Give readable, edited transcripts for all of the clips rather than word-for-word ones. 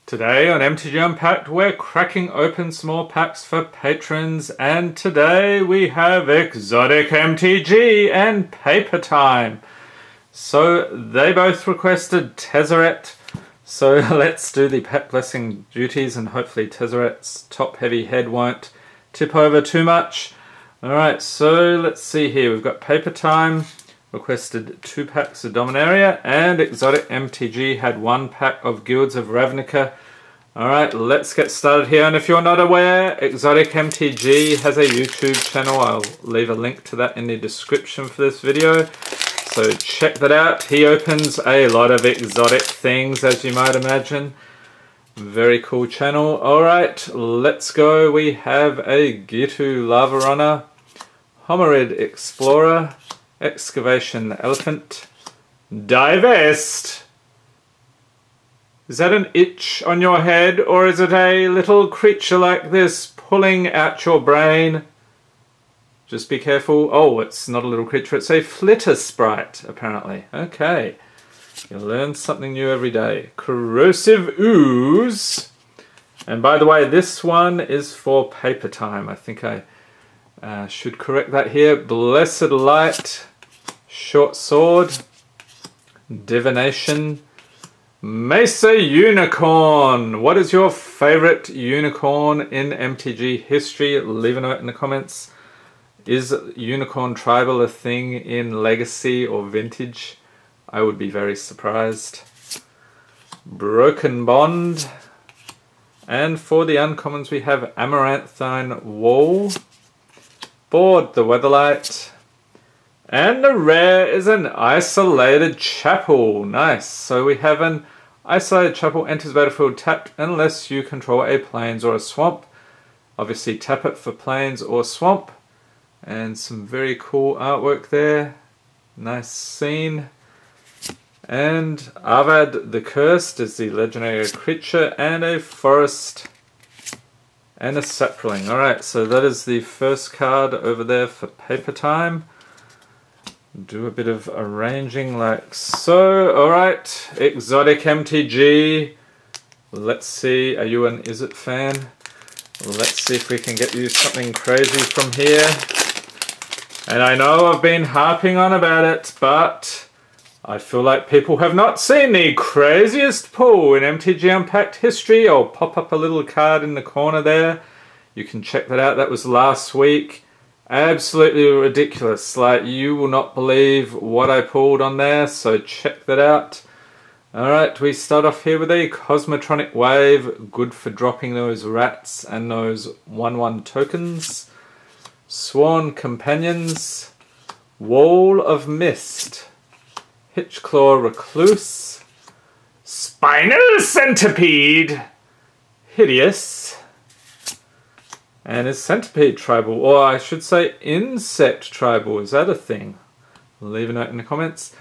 Today on MTG Unpacked, we're cracking open small packs for patrons, and today we have Exotic MTG and Paper Time. So they both requested Tezzeret, so let's do the pet blessing duties, and hopefully Tezzeret's top heavy head won't tip over too much. Alright, so let's see here. We've got Paper Time requested 2 packs of Dominaria, and Exotic MTG had 1 pack of Guilds of Ravnica. Alright, let's get started here, and if you're not aware, Exotic MTG has a YouTube channel. I'll leave a link to that in the description for this video, so check that out. He opens a lot of exotic things, as you might imagine. Very cool channel. Alright, let's go. We have a Gitu Lava Runner, Homerid Explorer, Excavation Elephant, Divest. Is that an itch on your head, or is it a little creature like this pulling out your brain? Just be careful. Oh, it's not a little creature, it's a flitter sprite, apparently. Okay, you learn something new every day. Corrosive Ooze. And by the way, this one is for Paper Time. I think I should correct that here. Blessed Light, Short Sword, Divination, Mesa Unicorn. What is your favorite unicorn in MTG history? Leave a note in the comments. Is unicorn tribal a thing in Legacy or Vintage? I would be very surprised. Broken Bond. And for the uncommons we have Amaranthine Wall, Board the Weatherlight, and the rare is an Isolated Chapel. Nice. So we have an Isolated Chapel, enters battlefield tapped unless you control a plains or a swamp. Obviously tap it for plains or swamp. And some very cool artwork there. Nice scene. And Avad the Cursed is the legendary creature, and a forest and a sapling. Alright, so that is the first card over there for Paper Time. Do a bit of arranging like so. Alright, Exotic MTG. Let's see, are you an Is It fan? Let's see if we can get you something crazy from here. And I know I've been harping on about it, but I feel like people have not seen the craziest pull in MTG Unpacked history. I'll pop up a little card in the corner there. You can check that out. That was last week. Absolutely ridiculous. Like, you will not believe what I pulled on there, so check that out. Alright, we start off here with a Cosmotronic Wave, good for dropping those rats and those 1/1 tokens. Sworn Companions, Wall of Mist, Hitchclaw Recluse, Spinal Centipede, Hideous, and is Centipede tribal, or I should say Insect tribal? Is that a thing? Leave a note in the comments.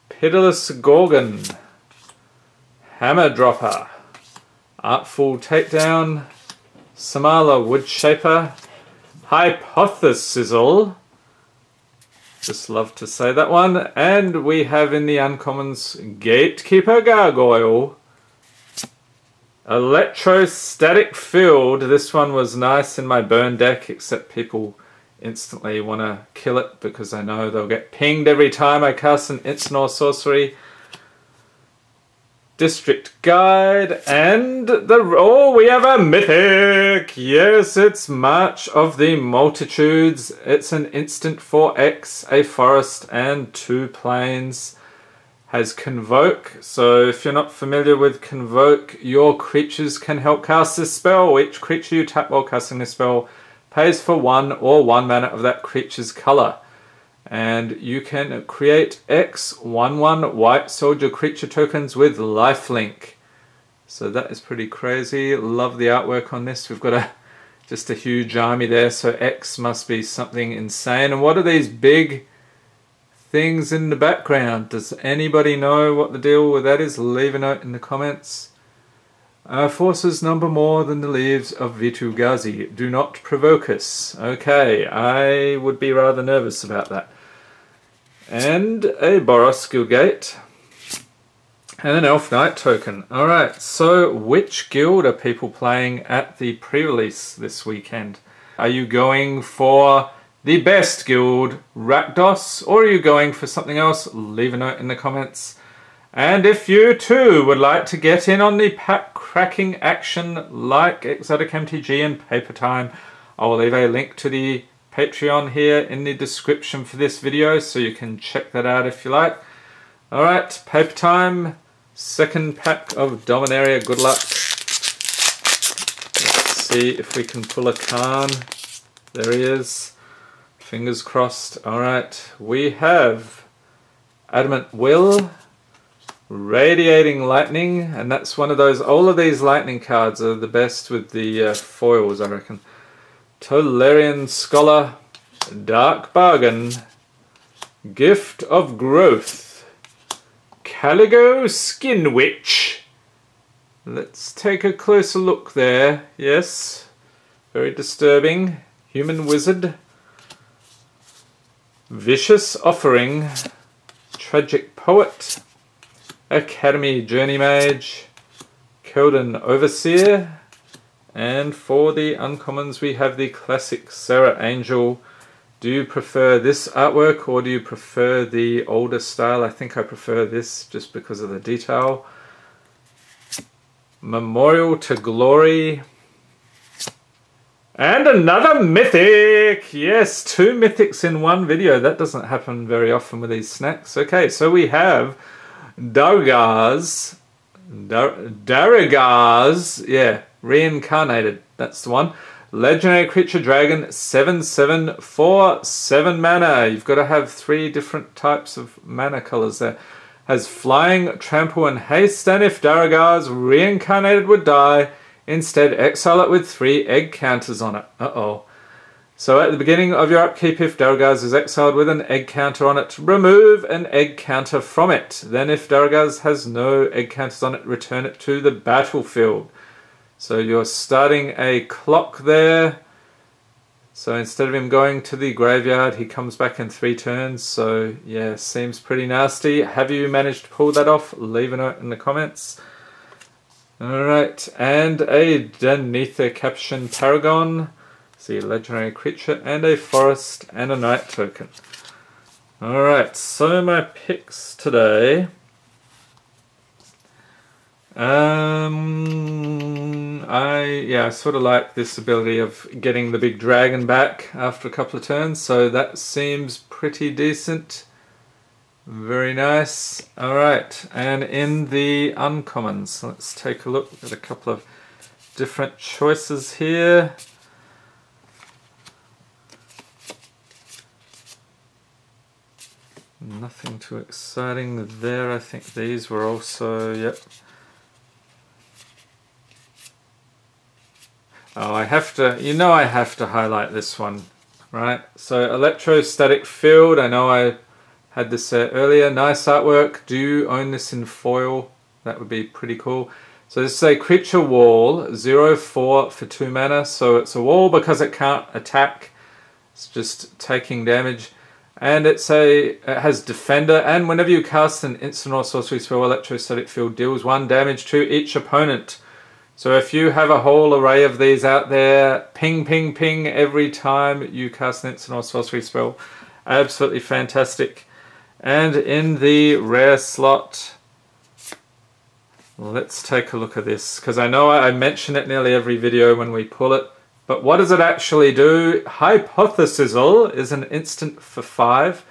Pitiless Gorgon, Hammer Dropper, Artful Takedown, Samala Woodshaper, Hypothesizzle, just love to say that one, and we have in the uncommons Gatekeeper Gargoyle, Electrostatic Field. This one was nice in my burn deck, except people instantly want to kill it because I know they'll get pinged every time I cast an instant or sorcery. District Guide, and we have a Mythic! Yes, it's March of the Multitudes. It's an instant 4x, a forest, and 2 plains. Has Convoke, so if you're not familiar with Convoke, your creatures can help cast this spell. Each creature you tap while casting this spell pays for 1 or 1 mana of that creature's colour. And you can create X 1/1 white soldier creature tokens with lifelink. So that is pretty crazy. Love the artwork on this. We've got just a huge army there, so X must be something insane. And what are these big things in the background? Does anybody know what the deal with that is? Leave a note in the comments. Our forces number more than the leaves of Vitu-Ghazi. Do not provoke us. Okay, I would be rather nervous about that. And a Boros Gilgate. And an Elf Knight token. Alright, so which guild are people playing at the pre-release this weekend? Are you going for the best guild, Rakdos, or are you going for something else? Leave a note in the comments. And if you too would like to get in on the pack cracking action like Exotic MTG and Paper Time, I will leave a link to the Patreon here in the description for this video, so you can check that out if you like. Alright, Paper Time. Second pack of Dominaria, good luck. Let's see if we can pull a Khan. There he is. Fingers crossed. Alright, we have Adamant Will, Radiating Lightning, and that's one of those, all of these lightning cards are the best with the foils, I reckon. Tolarian Scholar, Dark Bargain, Gift of Growth, Caligo Skin Witch. Let's take a closer look there. Yes, very disturbing. Human Wizard, Vicious Offering, Tragic Poet, Academy Journey Mage, Keldon Overseer, and for the uncommons we have the classic Sarah Angel. Do you prefer this artwork or do you prefer the older style? I think I prefer this just because of the detail. Memorial to Glory. And another Mythic! Yes, 2 Mythics in one video. That doesn't happen very often with these snacks. Okay, so we have Dargaz. Daragaz. Yeah, Reincarnated. That's the one. Legendary Creature Dragon, 7/7 for 7 mana. You've got to have 3 different types of mana colors there. Has Flying, Trample, and Haste, and if Daragaz Reincarnated would die, instead exile it with 3 egg counters on it. Uh-oh. So at the beginning of your upkeep, if Daragaz is exiled with an egg counter on it, remove an egg counter from it. Then if Daragaz has no egg counters on it, return it to the battlefield. So you're starting a clock there. So instead of him going to the graveyard, he comes back in 3 turns. So yeah, seems pretty nasty. Have you managed to pull that off? Leave a note in the comments. Alright, and a Danitha Caption Paragon. See, legendary creature and a forest and a night token. Alright, so my picks today. I sort of like this ability of getting the big dragon back after a couple of turns, so that seems pretty decent. Very nice. Alright, and in the uncommons, let's take a look at a couple of different choices here. Nothing too exciting there. I think these were also, yep. Oh, I have to, I have to highlight this one, right? So Electrostatic Field, I know I had this set earlier. Nice artwork. Do you own this in foil? That would be pretty cool. So this is a creature wall, 0/4 for 2 mana. So it's a wall because it can't attack. It's just taking damage. And it has Defender, and whenever you cast an instant or sorcery spell, Electrostatic Field deals 1 damage to each opponent. So if you have a whole array of these out there, ping, ping, ping every time you cast an instant or sorcery spell. Absolutely fantastic. And in the rare slot, let's take a look at this, because I know I mention it nearly every video when we pull it. But what does it actually do? Hypothesizzle is an instant for 5.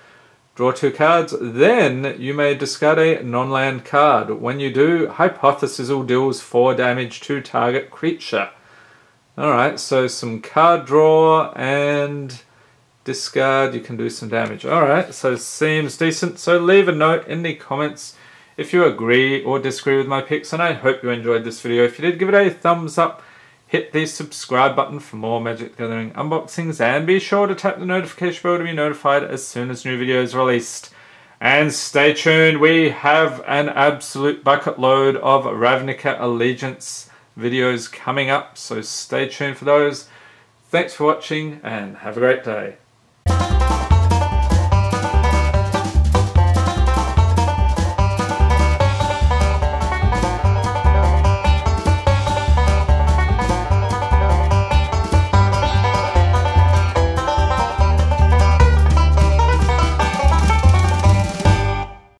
Draw 2 cards. Then you may discard a non-land card. When you do, Hypothesizzle deals 4 damage to target creature. Alright, so some card draw and discard. You can do some damage. Alright, so seems decent. So leave a note in the comments if you agree or disagree with my picks. And I hope you enjoyed this video. If you did, give it a thumbs up. Hit the subscribe button for more Magic the Gathering unboxings, and be sure to tap the notification bell to be notified as soon as new videos are released. And stay tuned, we have an absolute bucket load of Ravnica Allegiance videos coming up, so stay tuned for those. Thanks for watching and have a great day.